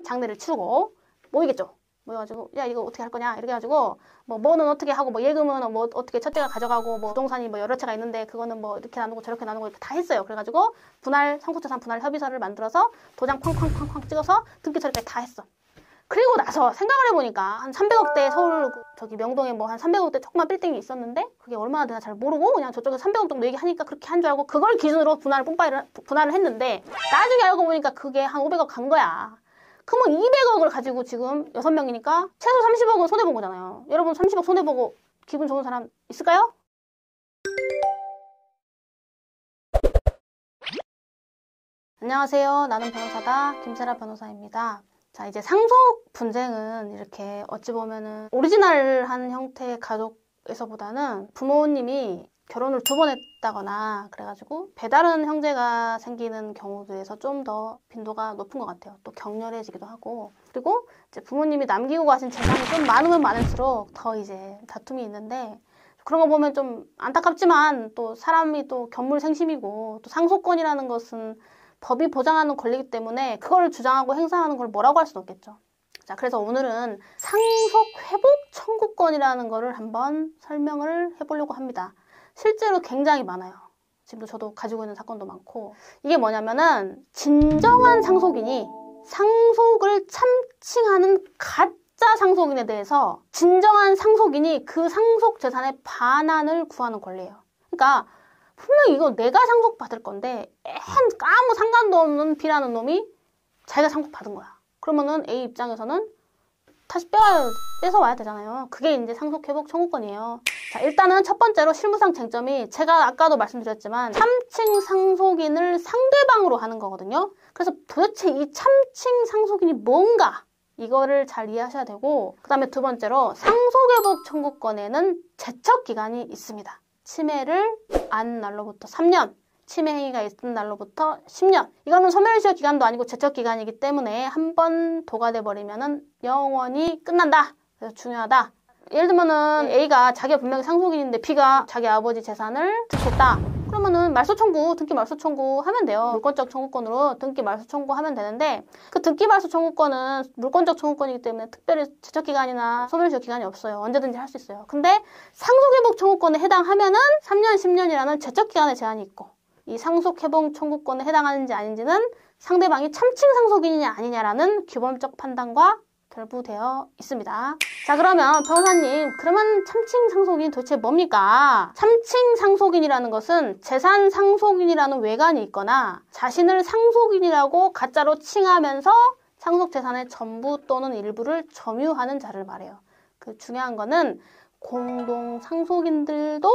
장례를 치르고 모이겠죠. 모여가지고 야 이거 어떻게 할 거냐 이렇게 해가지고 뭐는 어떻게 하고 뭐 예금은 뭐 어떻게 첫째가 가져가고 뭐 부동산이 뭐 여러 채가 있는데 그거는 뭐 이렇게 나누고 저렇게 나누고 이렇게 다 했어요. 그래가지고 상속재산 분할 협의서를 만들어서 도장 쾅쾅쾅쾅 찍어서 등기 처리까지 다 했어. 그리고 나서 생각을 해보니까 한 300억대 서울 저기 명동에 뭐 한 300억대 조그만 빌딩이 있었는데 그게 얼마나 되나 잘 모르고 그냥 저쪽에 300억 정도 얘기하니까 그렇게 한 줄 알고 그걸 기준으로 분할을 했는데 나중에 알고 보니까 그게 한 500억 간 거야. 그러면 200억을 가지고 지금 6명이니까 최소 30억은 손해본 거잖아요. 여러분 30억 손해보고 기분 좋은 사람 있을까요? 안녕하세요. 나는 변호사다. 김세라 변호사입니다. 자, 이제 상속 분쟁은 이렇게 어찌 보면은 오리지널한 형태의 가족에서보다는 부모님이 결혼을 2번 했다거나 그래가지고 배다른 형제가 생기는 경우들에서 좀 더 빈도가 높은 것 같아요. 또 격렬해지기도 하고 그리고 이제 부모님이 남기고 가신 재산이 좀 많으면 많을수록 더 이제 다툼이 있는데 그런 거 보면 좀 안타깝지만 또 사람이 또 견물생심이고 또 상속권이라는 것은 법이 보장하는 권리이기 때문에 그걸 주장하고 행사하는 걸 뭐라고 할 수는 없겠죠. 자, 그래서 오늘은 상속 회복 청구권이라는 거를 한번 설명을 해보려고 합니다. 실제로 굉장히 많아요. 지금도 저도 가지고 있는 사건도 많고 이게 뭐냐면은 진정한 상속인이 상속을 참칭하는 가짜 상속인에 대해서 진정한 상속인이 그 상속 재산의 반환을 구하는 권리예요. 그러니까 분명히 이거 내가 상속받을 건데 아무 상관도 없는 B라는 놈이 자기가 상속받은 거야. 그러면은 A 입장에서는 다시 뺏어와야 되잖아요. 그게 이제 상속회복 청구권이에요. 자, 일단은 첫 번째로 실무상 쟁점이 제가 아까도 말씀드렸지만 참칭 상속인을 상대방으로 하는 거거든요. 그래서 도대체 이 참칭 상속인이 뭔가 이거를 잘 이해하셔야 되고 그 다음에 두 번째로 상속회복 청구권에는 제척기간이 있습니다. 침해를 안 날로부터 3년, 침해 행위가 있은 날로부터 10년. 이거는 소멸시효 기간도 아니고 제척 기간이기 때문에 한 번 도과돼 버리면은 영원히 끝난다. 그래서 중요하다. 예를 들면은 A가 자기가 분명히 상속인인데 B가 자기 아버지 재산을 득했다. 그러면은 말소 청구, 등기 말소 청구하면 돼요. 물권적 청구권으로 등기 말소 청구하면 되는데 그 등기 말소 청구권은 물권적 청구권이기 때문에 특별히 제척 기간이나 소멸시효 기간이 없어요. 언제든지 할 수 있어요. 근데 상속회복 청구권에 해당하면은 3년, 10년이라는 제척 기간의 제한이 있고 이 상속회복 청구권에 해당하는지 아닌지는 상대방이 참칭 상속인이냐 아니냐라는 규범적 판단과 결부되어 있습니다. 자, 그러면 변호사님, 그러면 참칭 상속인이 도대체 뭡니까? 참칭 상속인이라는 것은 재산 상속인이라는 외관이 있거나 자신을 상속인이라고 가짜로 칭하면서 상속 재산의 전부 또는 일부를 점유하는 자를 말해요. 그 중요한 거는 공동 상속인들도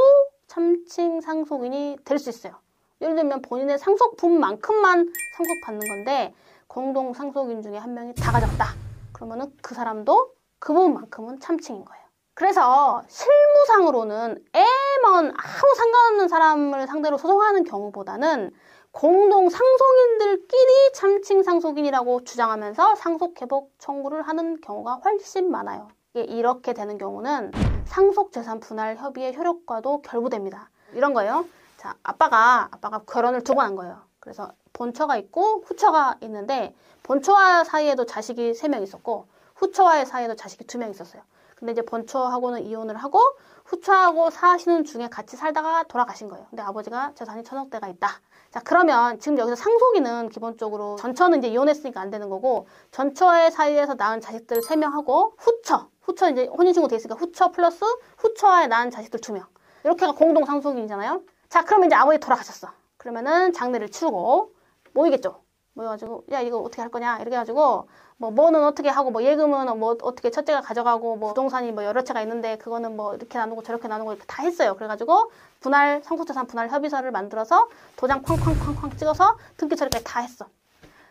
참칭 상속인이 될 수 있어요. 예를 들면 본인의 상속분만큼만 상속받는 건데 공동 상속인 중에 한 명이 다 가졌다. 그러면은 그 사람도 그 부분만큼은 참칭인 거예요. 그래서 실무상으로는 아무 상관없는 사람을 상대로 소송하는 경우보다는 공동 상속인들끼리 참칭 상속인이라고 주장하면서 상속회복 청구를 하는 경우가 훨씬 많아요. 이렇게 되는 경우는 상속재산 분할 협의의 효력과도 결부됩니다. 이런 거예요. 자, 아빠가 결혼을 2번 한 거예요. 그래서 본처가 있고 후처가 있는데 본처와 사이에도 자식이 3명 있었고 후처와의 사이에도 자식이 2명 있었어요. 근데 이제 본처하고는 이혼을 하고 후처하고 사시는 중에 같이 살다가 돌아가신 거예요. 근데 아버지가 재산이 1000억대가 있다. 자, 그러면 지금 여기서 상속인은 기본적으로 전처는 이제 이혼했으니까 안 되는 거고 전처의 사이에서 낳은 자식들 3명하고 후처 이제 혼인신고 돼 있으니까 후처 플러스 후처와의 낳은 자식들 2명. 이렇게가 공동 상속인이잖아요. 자, 그러면 이제 아버지 돌아가셨어. 그러면은 장례를 치르고 모이겠죠. 모여가지고 야 이거 어떻게 할 거냐 이렇게 해가지고 뭐는 어떻게 하고 뭐 예금은 뭐 어떻게 첫째가 가져가고 뭐 부동산이 뭐 여러 채가 있는데 그거는 뭐 이렇게 나누고 저렇게 나누고 이렇게 다 했어요. 그래가지고 상속재산 분할 협의서를 만들어서 도장 쾅쾅쾅쾅 찍어서 등기 처리까지 다 했어.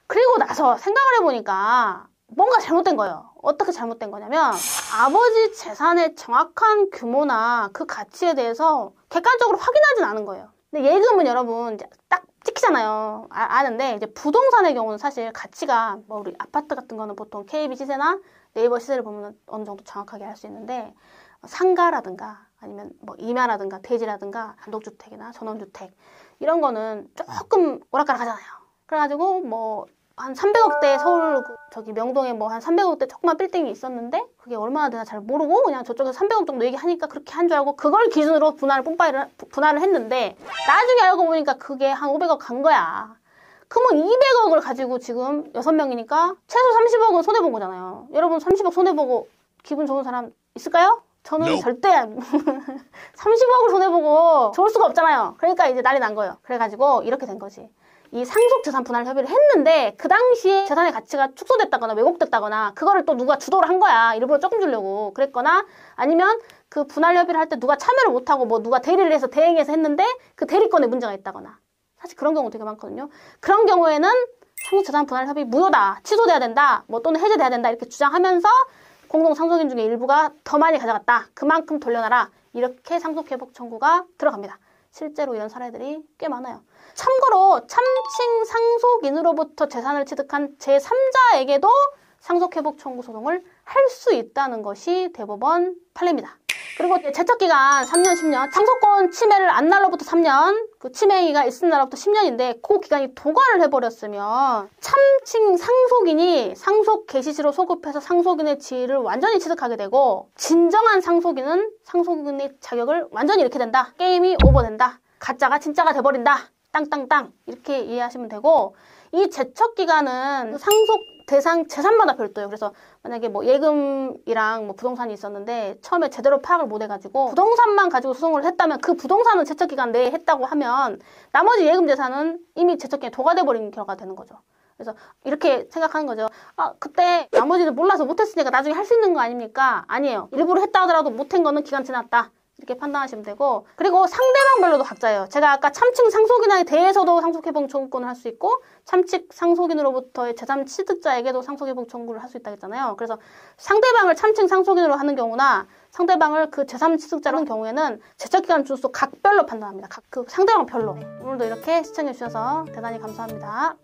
그리고 나서 생각을 해보니까 뭔가 잘못된 거예요. 어떻게 잘못된 거냐면 아버지 재산의 정확한 규모나 그 가치에 대해서 객관적으로 확인하진 않은 거예요. 근데 예금은 여러분 이제 딱 찍히잖아요. 아는데 이제 부동산의 경우는 사실 가치가 뭐 우리 아파트 같은 거는 보통 KB 시세나 네이버 시세를 보면 어느 정도 정확하게 알 수 있는데 상가라든가 아니면 뭐 임야라든가 대지라든가 단독주택이나 전원주택 이런 거는 조금 오락가락 하잖아요. 그래가지고 뭐 한 300억대 서울 저기 명동에 뭐 한 300억대 조그만 빌딩이 있었는데 그게 얼마나 되나 잘 모르고 그냥 저쪽에서 300억 정도 얘기하니까 그렇게 한 줄 알고 그걸 기준으로 분할을 했는데 나중에 알고 보니까 그게 한 500억 간 거야. 그러면 200억을 가지고 지금 6명이니까 최소 30억은 손해본 거잖아요. 여러분 30억 손해보고 기분 좋은 사람 있을까요? 저는 절대 30억을 손해보고 좋을 수가 없잖아요. 그러니까 이제 난리 난 거예요. 그래가지고 이렇게 된 거지. 이 상속재산 분할 협의를 했는데 그 당시에 재산의 가치가 축소됐다거나 왜곡됐다거나 그거를 또 누가 주도를 한 거야. 일부러 조금 주려고 그랬거나 아니면 그 분할 협의를 할 때 누가 참여를 못하고 뭐 누가 대리를 해서 대행해서 했는데 그 대리권에 문제가 있다거나 사실 그런 경우 되게 많거든요. 그런 경우에는 상속재산 분할 협의 무효다. 취소돼야 된다. 뭐 또는 해제돼야 된다. 이렇게 주장하면서 공동 상속인 중에 일부가 더 많이 가져갔다. 그만큼 돌려놔라. 이렇게 상속회복 청구가 들어갑니다. 실제로 이런 사례들이 꽤 많아요. 참고로 참칭 상속인으로부터 재산을 취득한 제3자에게도 상속회복 청구 소송을 할 수 있다는 것이 대법원 판례입니다. 그리고 제척기간 3년, 10년, 상속권 침해를 안 날로부터 3년, 그 침해가 있은 날로부터 10년인데 그 기간이 도과를 해버렸으면 참칭 상속인이 상속 개시시로 소급해서 상속인의 지위를 완전히 취득하게 되고 진정한 상속인은 상속인의 자격을 완전히 잃게 된다. 게임이 오버된다. 가짜가 진짜가 돼버린다. 땅땅땅 이렇게 이해하시면 되고 이 제척기간은 상속 대상 재산마다 별도예요. 그래서 만약에 뭐 예금이랑 뭐 부동산이 있었는데 처음에 제대로 파악을 못 해가지고 부동산만 가지고 소송을 했다면 그 부동산은 제척기간 내에 했다고 하면 나머지 예금 재산은 이미 제척기간에 도과돼 버린 결과가 되는 거죠. 그래서 이렇게 생각하는 거죠. 아, 그때 나머지는 몰라서 못했으니까 나중에 할 수 있는 거 아닙니까? 아니에요. 일부러 했다 하더라도 못한 거는 기간 지났다. 이렇게 판단하시면 되고 그리고 상대방별로도 각자예요. 제가 아까 참칭 상속인에 대해서도 상속회복 청구권을 할 수 있고 참칭 상속인으로부터의 재산 취득자에게도 상속회복 청구를 할 수 있다고 했잖아요. 그래서 상대방을 참칭 상속인으로 하는 경우나 상대방을 그 재산 취득자로 하는 경우에는 제척기간 준수 각별로 판단합니다. 그 상대방 별로. 오늘도 이렇게 시청해 주셔서 대단히 감사합니다.